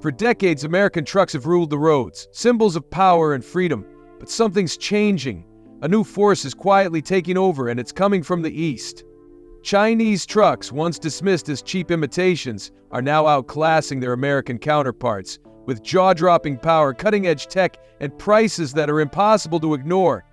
For decades, American trucks have ruled the roads, symbols of power and freedom. But something's changing. A new force is quietly taking over, and it's coming from the east. Chinese trucks, once dismissed as cheap imitations, are now outclassing their American counterparts, with jaw-dropping power, cutting-edge tech, and prices that are impossible to ignore.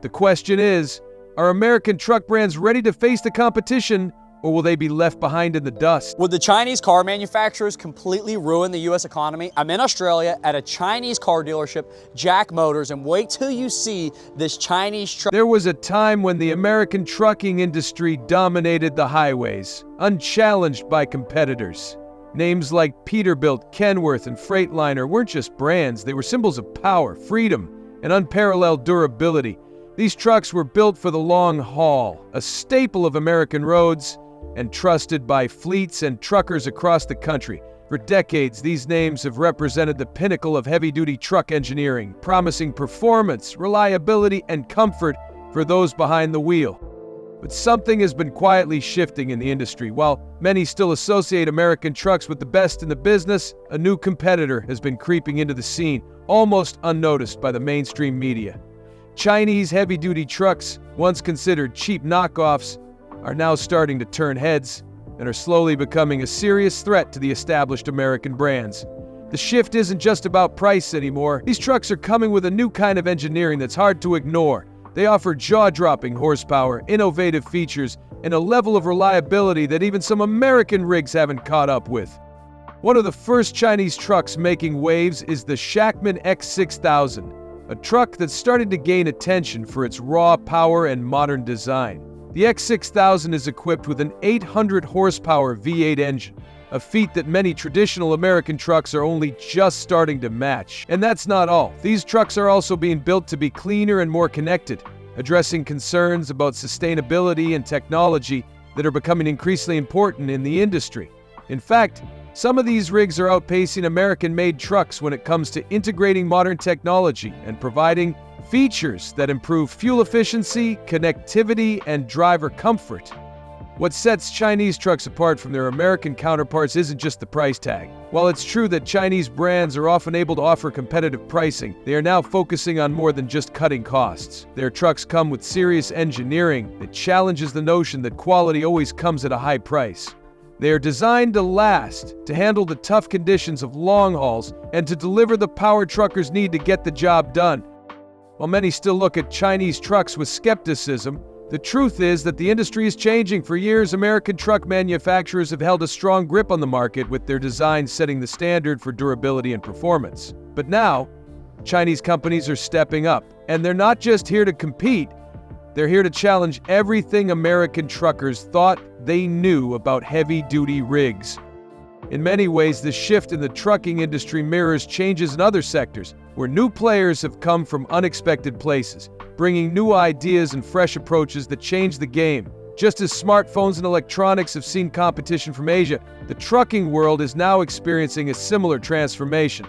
The question is, are American truck brands ready to face the competition, or will they be left behind in the dust? Would the Chinese car manufacturers completely ruin the U.S. economy? I'm in Australia at a Chinese car dealership, Jack Motors, and wait till you see this Chinese truck. There was a time when the American trucking industry dominated the highways, unchallenged by competitors. Names like Peterbilt, Kenworth, and Freightliner weren't just brands, they were symbols of power, freedom, and unparalleled durability. These trucks were built for the long haul, a staple of American roads, and trusted by fleets and truckers across the country. For decades, these names have represented the pinnacle of heavy-duty truck engineering, promising performance, reliability, and comfort for those behind the wheel. But something has been quietly shifting in the industry. While many still associate American trucks with the best in the business, a new competitor has been creeping into the scene, almost unnoticed by the mainstream media. Chinese heavy-duty trucks, once considered cheap knockoffs, are now starting to turn heads and are slowly becoming a serious threat to the established American brands. The shift isn't just about price anymore. These trucks are coming with a new kind of engineering that's hard to ignore. They offer jaw-dropping horsepower, innovative features, and a level of reliability that even some American rigs haven't caught up with. One of the first Chinese trucks making waves is the Shackman X6000, a truck that's started to gain attention for its raw power and modern design. The X6000 is equipped with an 800 horsepower V8 engine, a feat that many traditional American trucks are only just starting to match. And that's not all. These trucks are also being built to be cleaner and more connected, addressing concerns about sustainability and technology that are becoming increasingly important in the industry. In fact, some of these rigs are outpacing American-made trucks when it comes to integrating modern technology and providing features that improve fuel efficiency, connectivity, and driver comfort. What sets Chinese trucks apart from their American counterparts isn't just the price tag. While it's true that Chinese brands are often able to offer competitive pricing, they are now focusing on more than just cutting costs. Their trucks come with serious engineering that challenges the notion that quality always comes at a high price. They are designed to last, to handle the tough conditions of long hauls, and to deliver the power truckers need to get the job done. While many still look at Chinese trucks with skepticism, the truth is that the industry is changing. For years, American truck manufacturers have held a strong grip on the market, with their designs setting the standard for durability and performance. But now, Chinese companies are stepping up, and they're not just here to compete, they're here to challenge everything American truckers thought they knew about heavy-duty rigs. In many ways, the shift in the trucking industry mirrors changes in other sectors, where new players have come from unexpected places, bringing new ideas and fresh approaches that change the game. Just as smartphones and electronics have seen competition from Asia, the trucking world is now experiencing a similar transformation.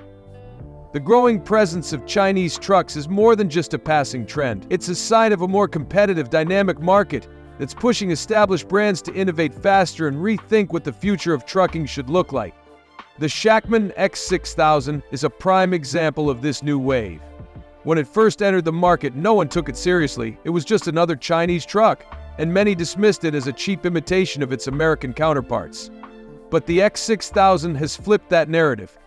The growing presence of Chinese trucks is more than just a passing trend. It's a sign of a more competitive, dynamic market that's pushing established brands to innovate faster and rethink what the future of trucking should look like. The Shackman X6000 is a prime example of this new wave. When it first entered the market, no one took it seriously. It was just another Chinese truck, and many dismissed it as a cheap imitation of its American counterparts. But the X6000 has flipped that narrative.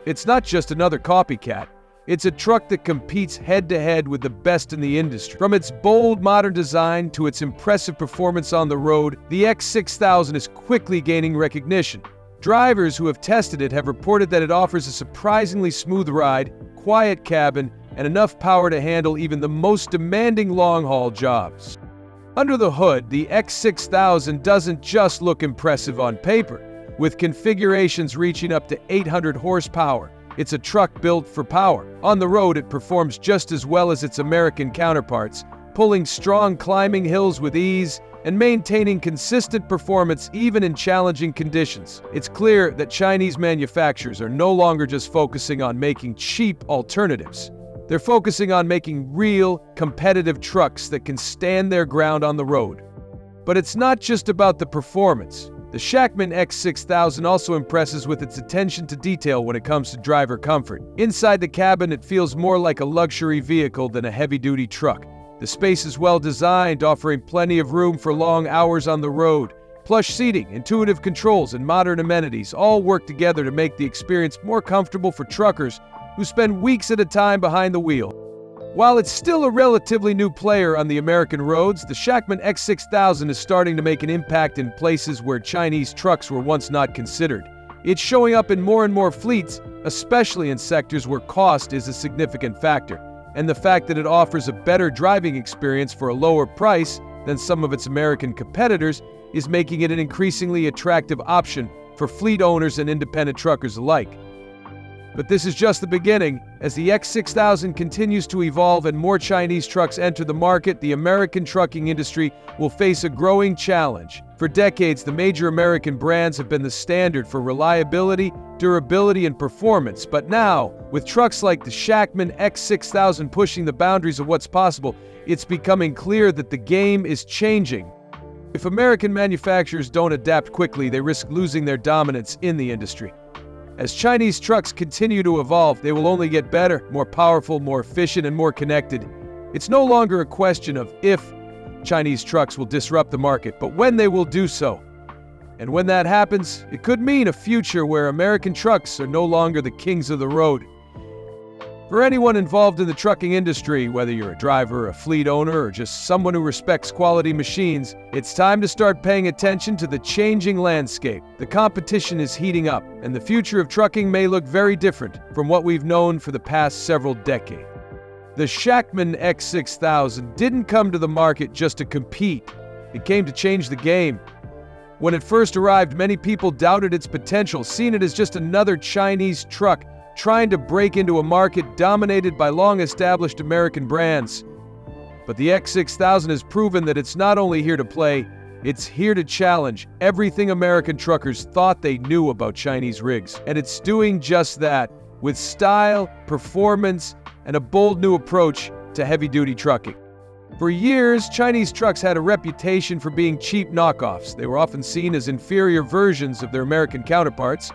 It's not just another copycat. It's a truck that competes head-to-head with the best in the industry. From its bold modern design to its impressive performance on the road, the X6000 is quickly gaining recognition. Drivers who have tested it have reported that it offers a surprisingly smooth ride, quiet cabin, and enough power to handle even the most demanding long-haul jobs. Under the hood, the X6000 doesn't just look impressive on paper. With configurations reaching up to 800 horsepower, it's a truck built for power. On the road, it performs just as well as its American counterparts, pulling strong climbing hills with ease and maintaining consistent performance even in challenging conditions. It's clear that Chinese manufacturers are no longer just focusing on making cheap alternatives. They're focusing on making real, competitive trucks that can stand their ground on the road. But it's not just about the performance. The Shackman X6000 also impresses with its attention to detail when it comes to driver comfort. Inside the cabin, it feels more like a luxury vehicle than a heavy-duty truck. The space is well designed, offering plenty of room for long hours on the road. Plush seating, intuitive controls, and modern amenities all work together to make the experience more comfortable for truckers who spend weeks at a time behind the wheel. While it's still a relatively new player on the American roads, the Shackman X6000 is starting to make an impact in places where Chinese trucks were once not considered. It's showing up in more and more fleets, especially in sectors where cost is a significant factor. And the fact that it offers a better driving experience for a lower price than some of its American competitors is making it an increasingly attractive option for fleet owners and independent truckers alike. But this is just the beginning. As the X6000 continues to evolve and more Chinese trucks enter the market, the American trucking industry will face a growing challenge. For decades, the major American brands have been the standard for reliability, durability, and performance. But now, with trucks like the Shackman X6000 pushing the boundaries of what's possible, it's becoming clear that the game is changing. If American manufacturers don't adapt quickly, they risk losing their dominance in the industry. As Chinese trucks continue to evolve, they will only get better, more powerful, more efficient, and more connected. It's no longer a question of if Chinese trucks will disrupt the market, but when they will do so. And when that happens, it could mean a future where American trucks are no longer the kings of the road. For anyone involved in the trucking industry, whether you're a driver, a fleet owner, or just someone who respects quality machines, it's time to start paying attention to the changing landscape. The competition is heating up, and the future of trucking may look very different from what we've known for the past several decades. The Shackman X6000 didn't come to the market just to compete. It came to change the game. When it first arrived, many people doubted its potential, seeing it as just another Chinese truck trying to break into a market dominated by long-established American brands. But the X6000 has proven that it's not only here to play, it's here to challenge everything American truckers thought they knew about Chinese rigs. And it's doing just that, with style, performance, and a bold new approach to heavy-duty trucking. For years, Chinese trucks had a reputation for being cheap knockoffs. They were often seen as inferior versions of their American counterparts,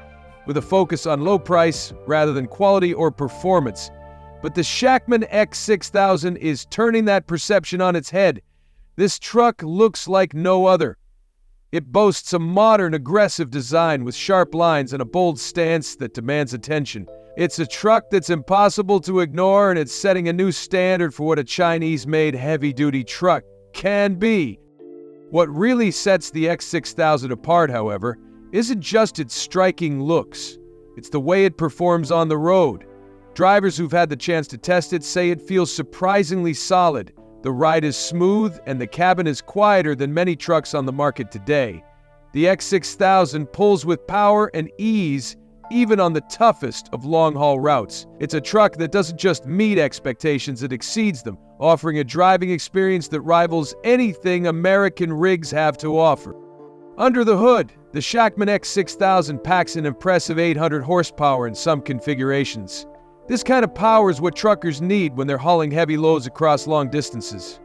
with a focus on low price rather than quality or performance. But the Shackman X6000 is turning that perception on its head. This truck looks like no other. It boasts a modern, aggressive design with sharp lines and a bold stance that demands attention. It's a truck that's impossible to ignore, and it's setting a new standard for what a Chinese-made heavy-duty truck can be. What really sets the X6000 apart, however, isn't just its striking looks. It's the way it performs on the road. Drivers who've had the chance to test it say it feels surprisingly solid. The ride is smooth, and the cabin is quieter than many trucks on the market today. The X6000 pulls with power and ease, even on the toughest of long-haul routes. It's a truck that doesn't just meet expectations, it exceeds them, offering a driving experience that rivals anything American rigs have to offer. Under the hood, the Shackman X6000 packs an impressive 800 horsepower in some configurations. This kind of power is what truckers need when they're hauling heavy loads across long distances.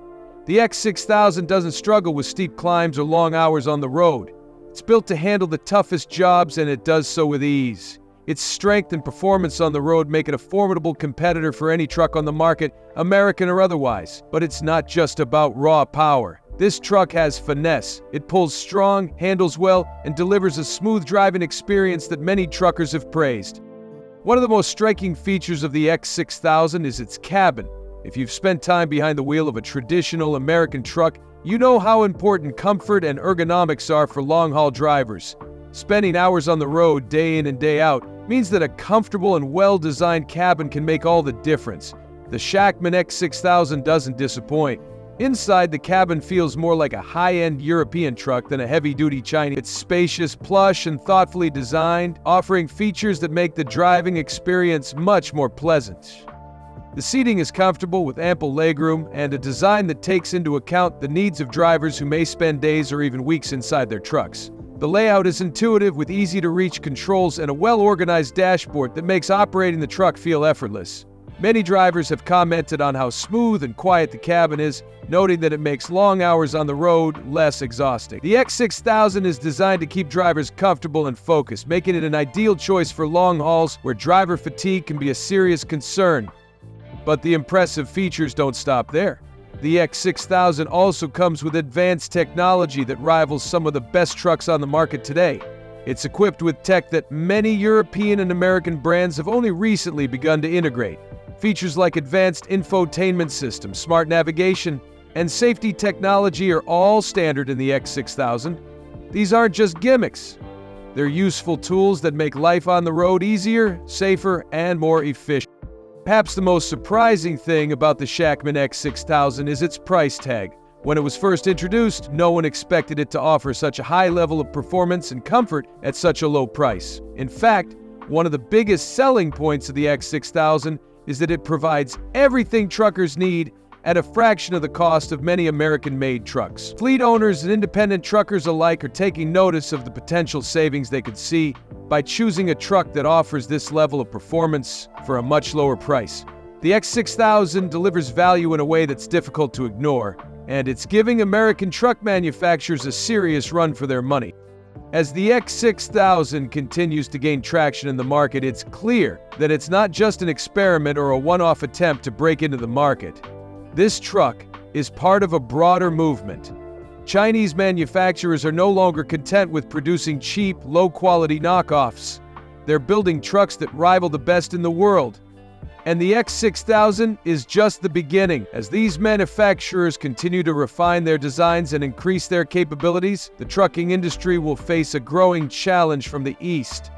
The X6000 doesn't struggle with steep climbs or long hours on the road. It's built to handle the toughest jobs, and it does so with ease. Its strength and performance on the road make it a formidable competitor for any truck on the market, American or otherwise. But it's not just about raw power. This truck has finesse. It pulls strong, handles well, and delivers a smooth driving experience that many truckers have praised. One of the most striking features of the X6000 is its cabin. If you've spent time behind the wheel of a traditional American truck, you know how important comfort and ergonomics are for long-haul drivers. Spending hours on the road day in and day out means that a comfortable and well-designed cabin can make all the difference. The Shackman X6000 doesn't disappoint. Inside, the cabin feels more like a high-end European truck than a heavy-duty Chinese. It's spacious, plush, and thoughtfully designed, offering features that make the driving experience much more pleasant. The seating is comfortable with ample legroom and a design that takes into account the needs of drivers who may spend days or even weeks inside their trucks. The layout is intuitive with easy-to-reach controls and a well-organized dashboard that makes operating the truck feel effortless. Many drivers have commented on how smooth and quiet the cabin is, noting that it makes long hours on the road less exhausting. The X6000 is designed to keep drivers comfortable and focused, making it an ideal choice for long hauls where driver fatigue can be a serious concern. But the impressive features don't stop there. The X6000 also comes with advanced technology that rivals some of the best trucks on the market today. It's equipped with tech that many European and American brands have only recently begun to integrate. Features like advanced infotainment systems, smart navigation, and safety technology are all standard in the X6000. These aren't just gimmicks. They're useful tools that make life on the road easier, safer, and more efficient. Perhaps the most surprising thing about the Shackman X6000 is its price tag. When it was first introduced, no one expected it to offer such a high level of performance and comfort at such a low price. In fact, one of the biggest selling points of the X6000 is that it provides everything truckers need at a fraction of the cost of many American-made trucks. Fleet owners and independent truckers alike are taking notice of the potential savings they could see by choosing a truck that offers this level of performance for a much lower price. The X6000 delivers value in a way that's difficult to ignore, and it's giving American truck manufacturers a serious run for their money. As the X6000 continues to gain traction in the market, it's clear that it's not just an experiment or a one-off attempt to break into the market. This truck is part of a broader movement. Chinese manufacturers are no longer content with producing cheap, low-quality knockoffs. They're building trucks that rival the best in the world. And the X6000 is just the beginning. As these manufacturers continue to refine their designs and increase their capabilities, the trucking industry will face a growing challenge from the East.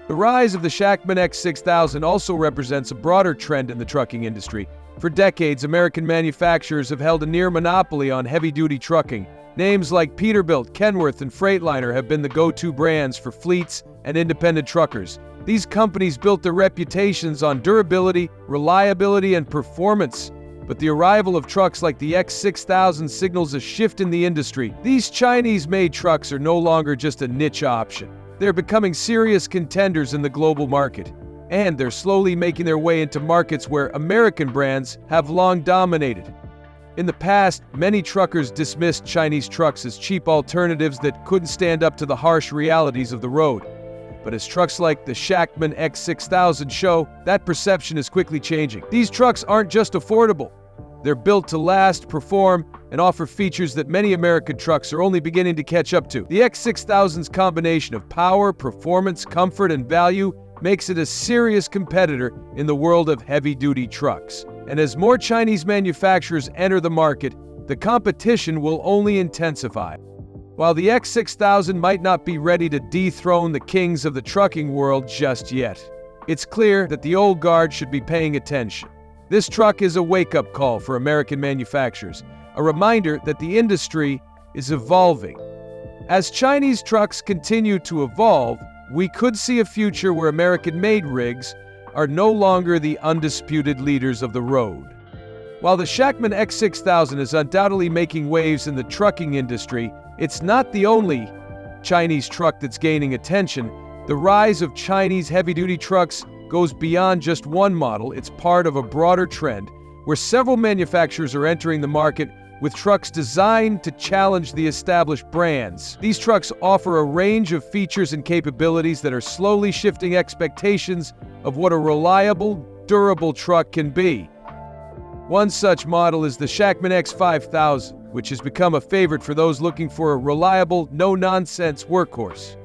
The rise of the Shackman X6000 also represents a broader trend in the trucking industry. For decades, American manufacturers have held a near monopoly on heavy-duty trucking. Names like Peterbilt, Kenworth, and Freightliner have been the go-to brands for fleets and independent truckers. These companies built their reputations on durability, reliability, and performance. But the arrival of trucks like the X6000 signals a shift in the industry. These Chinese-made trucks are no longer just a niche option. They're becoming serious contenders in the global market. And they're slowly making their way into markets where American brands have long dominated. In the past, many truckers dismissed Chinese trucks as cheap alternatives that couldn't stand up to the harsh realities of the road. But as trucks like the Shackman X6000 show, that perception is quickly changing. These trucks aren't just affordable. They're built to last, perform, and offer features that many American trucks are only beginning to catch up to. The X6000's combination of power, performance, comfort, and value makes it a serious competitor in the world of heavy-duty trucks. And as more Chinese manufacturers enter the market, the competition will only intensify. While the X6000 might not be ready to dethrone the kings of the trucking world just yet, it's clear that the old guard should be paying attention. This truck is a wake-up call for American manufacturers, a reminder that the industry is evolving. As Chinese trucks continue to evolve, we could see a future where American-made rigs are no longer the undisputed leaders of the road. While the Shackman X6000 is undoubtedly making waves in the trucking industry, it's not the only Chinese truck that's gaining attention. The rise of Chinese heavy-duty trucks goes beyond just one model. It's part of a broader trend where several manufacturers are entering the market with trucks designed to challenge the established brands. These trucks offer a range of features and capabilities that are slowly shifting expectations of what a reliable, durable truck can be. One such model is the Shackman X5000, which has become a favorite for those looking for a reliable, no-nonsense workhorse.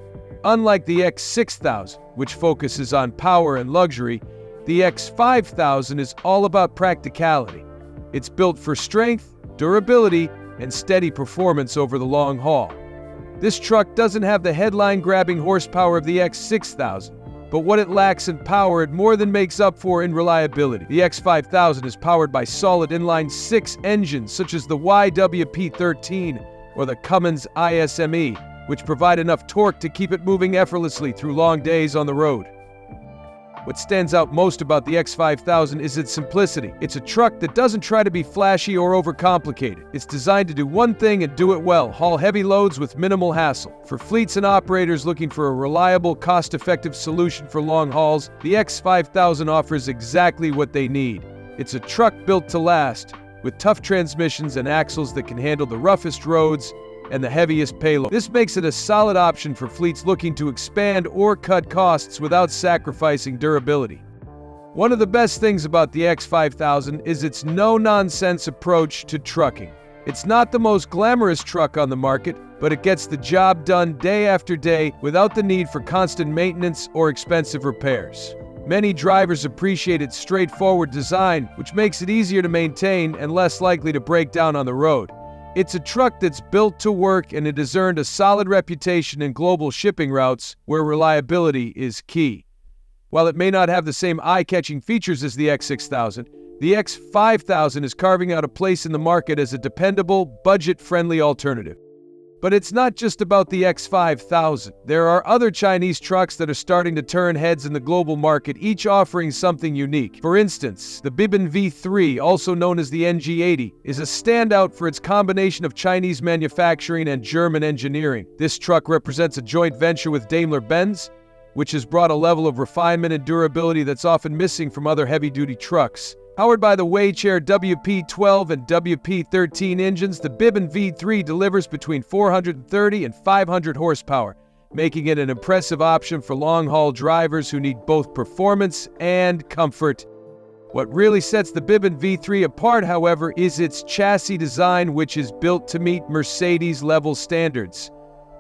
Unlike the X6000, which focuses on power and luxury, the X5000 is all about practicality. It's built for strength, durability, and steady performance over the long haul. This truck doesn't have the headline-grabbing horsepower of the X6000, but what it lacks in power, it more than makes up for in reliability. The X5000 is powered by solid inline-six engines such as the YWP-13 or the Cummins ISME, which provide enough torque to keep it moving effortlessly through long days on the road. What stands out most about the X5000 is its simplicity. It's a truck that doesn't try to be flashy or overcomplicated. It's designed to do one thing and do it well: haul heavy loads with minimal hassle. For fleets and operators looking for a reliable, cost-effective solution for long hauls, the X5000 offers exactly what they need. It's a truck built to last, with tough transmissions and axles that can handle the roughest roads and the heaviest payload. This makes it a solid option for fleets looking to expand or cut costs without sacrificing durability. One of the best things about the X5000 is its no-nonsense approach to trucking. It's not the most glamorous truck on the market, but it gets the job done day after day without the need for constant maintenance or expensive repairs. Many drivers appreciate its straightforward design, which makes it easier to maintain and less likely to break down on the road. It's a truck that's built to work, and it has earned a solid reputation in global shipping routes where reliability is key. While it may not have the same eye-catching features as the X6000, the X5000 is carving out a place in the market as a dependable, budget-friendly alternative. But it's not just about the X5000. There are other Chinese trucks that are starting to turn heads in the global market, each offering something unique. For instance, the Bibin V3, also known as the NG80, is a standout for its combination of Chinese manufacturing and German engineering. This truck represents a joint venture with Daimler-Benz, which has brought a level of refinement and durability that's often missing from other heavy-duty trucks. Powered by the Weichair WP12 and WP13 engines, the Bibin V3 delivers between 430 and 500 horsepower, making it an impressive option for long-haul drivers who need both performance and comfort. What really sets the Bibin V3 apart, however, is its chassis design, which is built to meet Mercedes-level standards.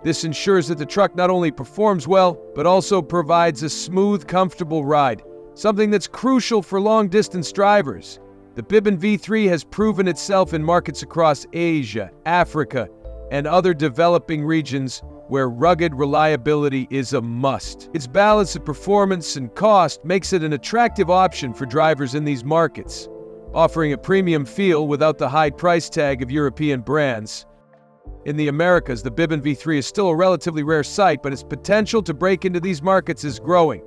This ensures that the truck not only performs well, but also provides a smooth, comfortable ride, something that's crucial for long-distance drivers. The Bibin V3 has proven itself in markets across Asia, Africa, and other developing regions where rugged reliability is a must. Its balance of performance and cost makes it an attractive option for drivers in these markets, offering a premium feel without the high price tag of European brands. In the Americas, the Bibin V3 is still a relatively rare sight, but its potential to break into these markets is growing.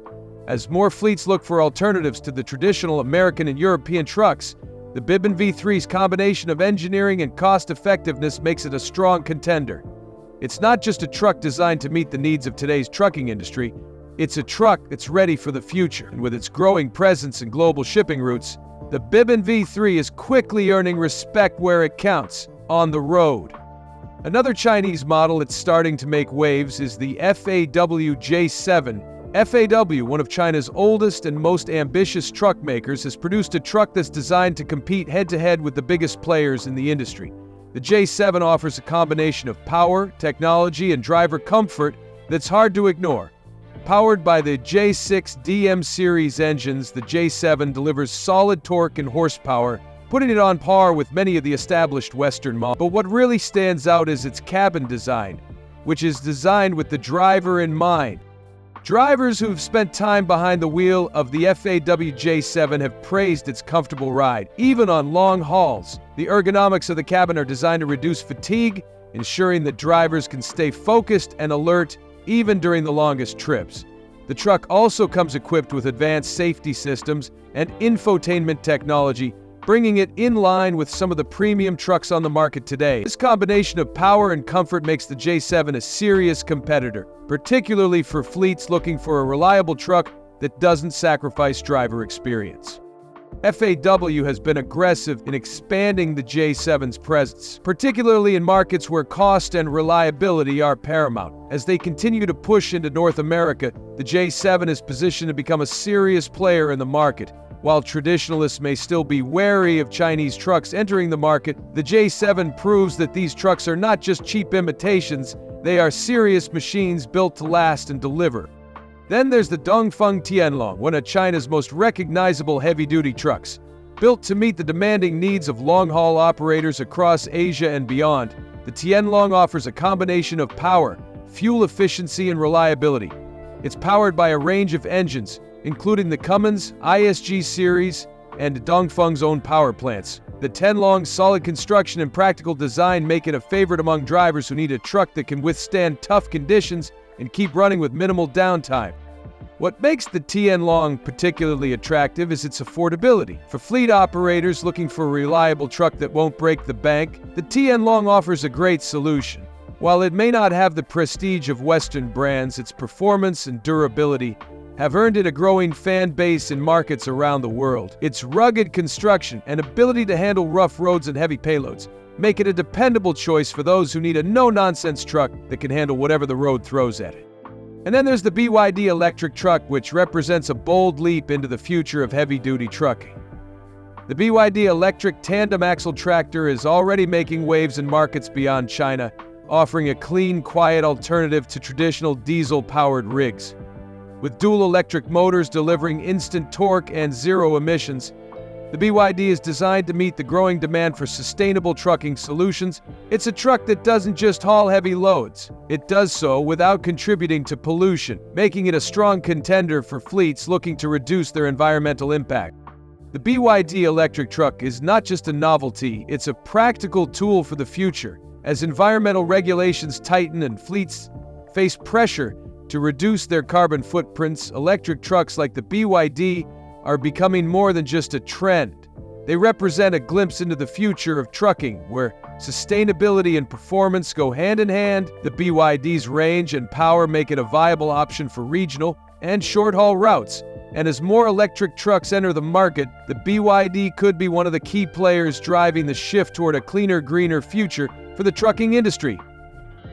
As more fleets look for alternatives to the traditional American and European trucks, the Bibin V3's combination of engineering and cost-effectiveness makes it a strong contender. It's not just a truck designed to meet the needs of today's trucking industry, it's a truck that's ready for the future. And with its growing presence in global shipping routes, the Bibin V3 is quickly earning respect where it counts: on the road. Another Chinese model that's starting to make waves is the FAW J7. FAW, one of China's oldest and most ambitious truck makers, has produced a truck that's designed to compete head-to-head with the biggest players in the industry. The J7 offers a combination of power, technology, and driver comfort that's hard to ignore. Powered by the J6 DM series engines, the J7 delivers solid torque and horsepower, putting it on par with many of the established Western models. But what really stands out is its cabin design, which is designed with the driver in mind. Drivers who've spent time behind the wheel of the FAW J7 have praised its comfortable ride, even on long hauls. The ergonomics of the cabin are designed to reduce fatigue, ensuring that drivers can stay focused and alert even during the longest trips. The truck also comes equipped with advanced safety systems and infotainment technology, bringing it in line with some of the premium trucks on the market today. This combination of power and comfort makes the J7 a serious competitor, particularly for fleets looking for a reliable truck that doesn't sacrifice driver experience. FAW has been aggressive in expanding the J7's presence, particularly in markets where cost and reliability are paramount. As they continue to push into North America, the J7 is positioned to become a serious player in the market. While traditionalists may still be wary of Chinese trucks entering the market, the J7 proves that these trucks are not just cheap imitations, they are serious machines built to last and deliver. Then there's the Dongfeng Tianlong, one of China's most recognizable heavy-duty trucks. Built to meet the demanding needs of long-haul operators across Asia and beyond, the Tianlong offers a combination of power, fuel efficiency, and reliability. It's powered by a range of engines, including the Cummins, ISG series, and Dongfeng's own power plants. The Tianlong's solid construction and practical design make it a favorite among drivers who need a truck that can withstand tough conditions and keep running with minimal downtime. What makes the Tianlong particularly attractive is its affordability. For fleet operators looking for a reliable truck that won't break the bank, the Tianlong offers a great solution. While it may not have the prestige of Western brands, its performance and durability have earned it a growing fan base in markets around the world. Its rugged construction and ability to handle rough roads and heavy payloads make it a dependable choice for those who need a no-nonsense truck that can handle whatever the road throws at it. And then there's the BYD electric truck, which represents a bold leap into the future of heavy-duty trucking. The BYD electric tandem axle tractor is already making waves in markets beyond China, offering a clean, quiet alternative to traditional diesel-powered rigs. With dual electric motors delivering instant torque and zero emissions, the BYD is designed to meet the growing demand for sustainable trucking solutions. It's a truck that doesn't just haul heavy loads. It does so without contributing to pollution, making it a strong contender for fleets looking to reduce their environmental impact. The BYD electric truck is not just a novelty, it's a practical tool for the future. As environmental regulations tighten and fleets face pressure to reduce their carbon footprints, electric trucks like the BYD are becoming more than just a trend. They represent a glimpse into the future of trucking, where sustainability and performance go hand in hand. The BYD's range and power make it a viable option for regional and short-haul routes. And as more electric trucks enter the market, the BYD could be one of the key players driving the shift toward a cleaner, greener future for the trucking industry.